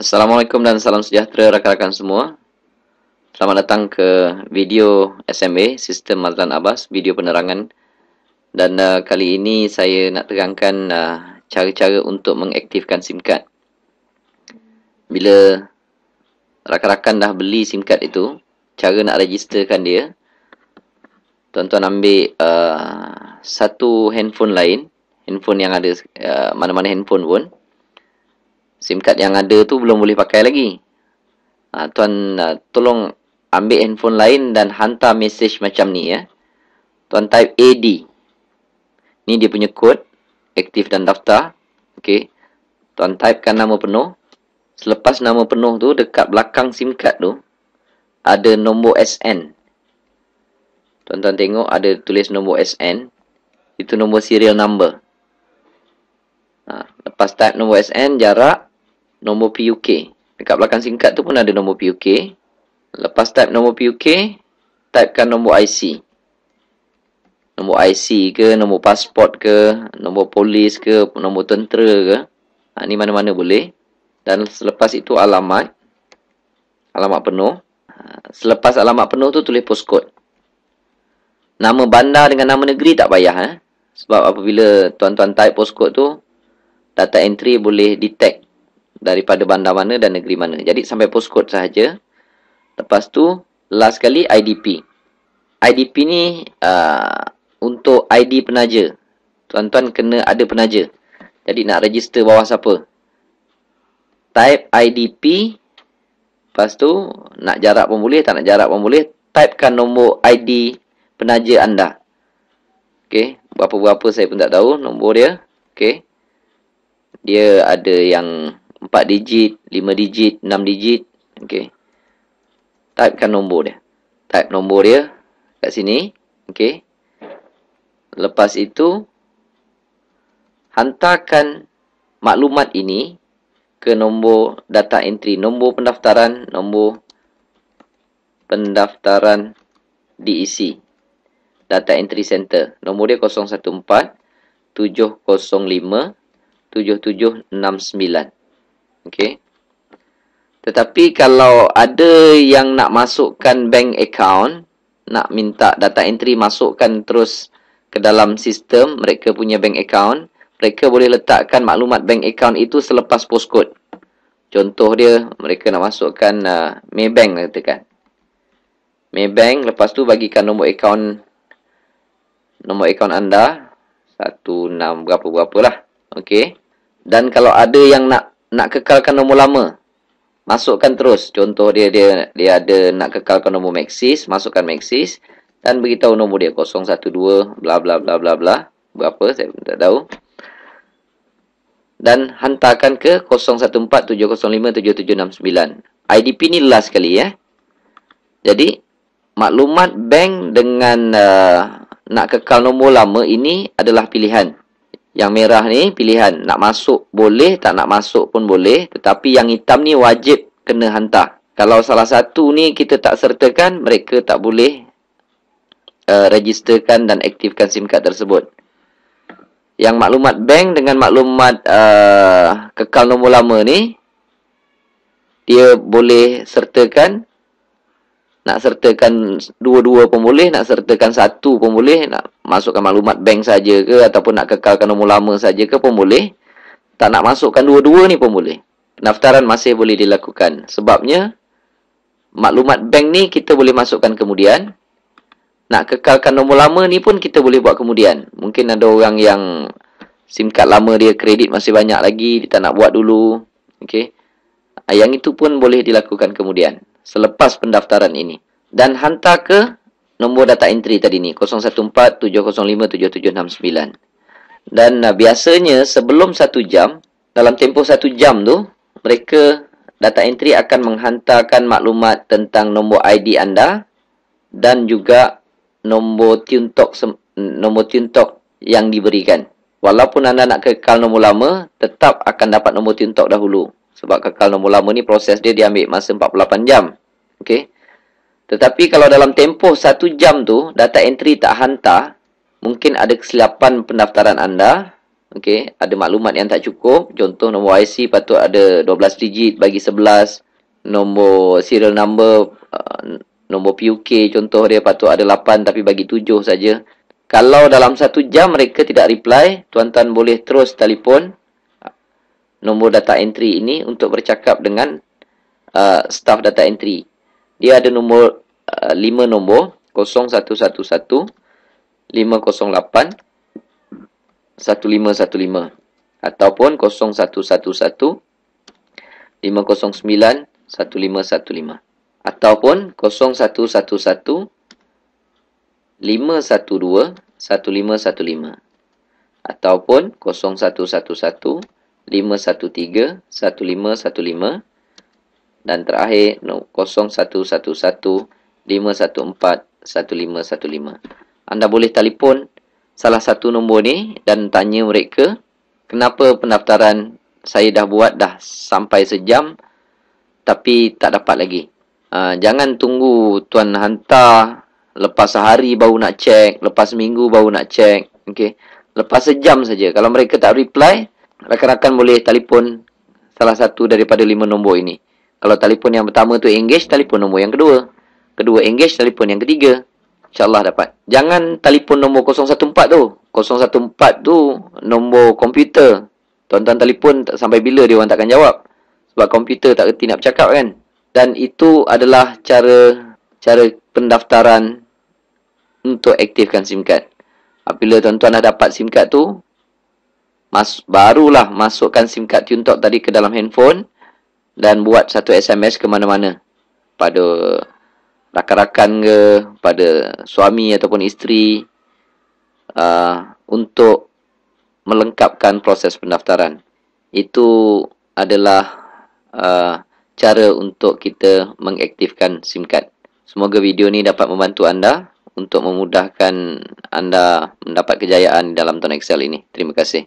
Assalamualaikum dan salam sejahtera rakan-rakan semua. Selamat datang ke video SMA, Sistem Mazlan Abbas, video penerangan. Dan kali ini saya nak terangkan cara-cara untuk mengaktifkan SIM card. Bila rakan-rakan dah beli SIM card itu, cara nak registerkan dia, tuan-tuan ambil satu handphone lain, handphone yang ada, mana-mana handphone pun. SIM card yang ada tu belum boleh pakai lagi. Tuan tolong ambil handphone lain dan hantar mesej macam ni ya. Tuan type AD. Ni dia punya kod, aktif dan daftar. Okey. Tuan typekan nama penuh. Selepas nama penuh tu, dekat belakang SIM card tu ada nombor SN. Tuan-tuan tengok ada tulis nombor SN. Itu nombor serial number. Lepas type nombor SN, jarak, nombor PUK. Dekat belakang SIM card tu pun ada nombor PUK. Lepas type nombor PUK, typekan nombor IC. Nombor IC ke, nombor pasport ke, nombor polis ke, nombor tentera ke. Ni mana-mana boleh. Dan selepas itu alamat. Alamat penuh. Selepas alamat penuh tu tulis postcode. Nama bandar dengan nama negeri tak payah. Sebab apabila tuan-tuan type postcode tu, data entry boleh detect daripada bandar mana dan negeri mana. Jadi sampai postcode sahaja. Lepas tu, last kali IDP. IDP ni untuk ID penaja. Tuan-tuan kena ada penaja. Jadi nak register bawah siapa? Type IDP. Lepas tu, nak jarak pun boleh, tak nak jarak pun boleh. Typekan nombor ID penaja anda. Okey, berapa-berapa saya pun tak tahu nombor dia. Okey. Dia ada yang 4 digit, 5 digit, 6 digit. Okey. Typekan nombor dia. Type nombor dia kat sini. Okey. Lepas itu, hantarkan maklumat ini ke nombor data entry. Nombor pendaftaran DEC. Data Entry Center. Nombor dia 014 705 7769. Okey. Tetapi kalau ada yang nak masukkan bank account, nak minta data entry masukkan terus ke dalam sistem mereka punya bank account, mereka boleh letakkan maklumat bank account itu selepas postcode. Contoh dia, mereka nak masukkan Maybank katakan. Maybank, lepas tu bagikan nombor account anda 16 berapa-berapa lah. Okey. Dan kalau ada yang nak kekalkan nombor lama, masukkan terus. Contoh dia ada nak kekalkan nombor Maxis, masukkan Maxis dan beritahu nombor dia 012 bla bla bla bla bla. Berapa saya pun tak tahu. Dan hantarkan ke 0147057769. IDP ni last kali ya. Jadi maklumat bank dengan nak kekal nombor lama ini adalah pilihan. Yang merah ni pilihan. Nak masuk boleh, tak nak masuk pun boleh. Tetapi yang hitam ni wajib kena hantar. Kalau salah satu ni kita tak sertakan, mereka tak boleh registerkan dan aktifkan SIM card tersebut. Yang maklumat bank dengan maklumat kekal nombor lama ni, dia boleh sertakan. Nak sertakan dua-dua pun boleh, nak sertakan satu pun boleh, nak masukkan maklumat bank saja ke ataupun nak kekalkan nombor lama saja ke pun boleh. Tak nak masukkan dua-dua ni pun boleh. Pendaftaran masih boleh dilakukan. Sebabnya maklumat bank ni kita boleh masukkan kemudian. Nak kekalkan nombor lama ni pun kita boleh buat kemudian. Mungkin ada orang yang SIM card lama dia kredit masih banyak lagi, dia tak nak buat dulu. Okey. Yang itu pun boleh dilakukan kemudian selepas pendaftaran ini. Dan hantar ke nombor data entry tadi ni 0147057769. Dan biasanya sebelum 1 jam, dalam tempoh 1 jam tu, mereka data entry akan menghantarkan maklumat tentang nombor ID anda dan juga nombor tune talk yang diberikan. Walaupun anda nak kekal nombor lama, tetap akan dapat nombor tune talk dahulu. Sebab kekal nombor lama ni proses dia diambil masa 48 jam. Okey. Tetapi kalau dalam tempoh 1 jam tu data entry tak hantar, mungkin ada kesilapan pendaftaran anda. okey, ada maklumat yang tak cukup. Contoh nombor IC patut ada 12 digit bagi 11. Nombor serial number, nombor PUK contoh dia patut ada 8 tapi bagi 7 saja. Kalau dalam 1 jam mereka tidak reply, tuan-tuan boleh terus telefon nombor data entry ini untuk bercakap dengan staff data entry. Dia ada nombor 5 nombor 0111 508 1515 ataupun 0111 509 1515 ataupun 0111 512 1515 ataupun 0111 513 1515 dan terakhir 0111 514 1515. Anda boleh telefon salah satu nombor ni dan tanya mereka, kenapa pendaftaran saya dah buat dah sampai sejam tapi tak dapat lagi. Jangan tunggu tuan hantar lepas sehari baru nak cek, lepas minggu baru nak cek. Okay. Lepas sejam saja. Kalau mereka tak reply, rakan-rakan boleh telefon salah satu daripada 5 nombor ini. Kalau telefon yang pertama tu engage, telefon nombor yang kedua. Kedua engage, telefon yang ketiga. InsyaAllah dapat. Jangan telefon nombor 014 tu. 014 tu nombor komputer. Tuan-tuan telefon sampai bila dia orang takkan jawab. Sebab komputer tak kerti nak bercakap kan. Dan itu adalah cara pendaftaran untuk aktifkan SIM card. Apabila tuan-tuan dah dapat SIM card tu, barulah masukkan SIM card TuneTalk tadi ke dalam handphone dan buat satu SMS ke mana-mana. Pada rakan-rakan ke, pada suami ataupun isteri, untuk melengkapkan proses pendaftaran. Itu adalah cara untuk kita mengaktifkan SIM card. Semoga video ni dapat membantu anda untuk memudahkan anda mendapat kejayaan dalam Tuan Excel ini. Terima kasih.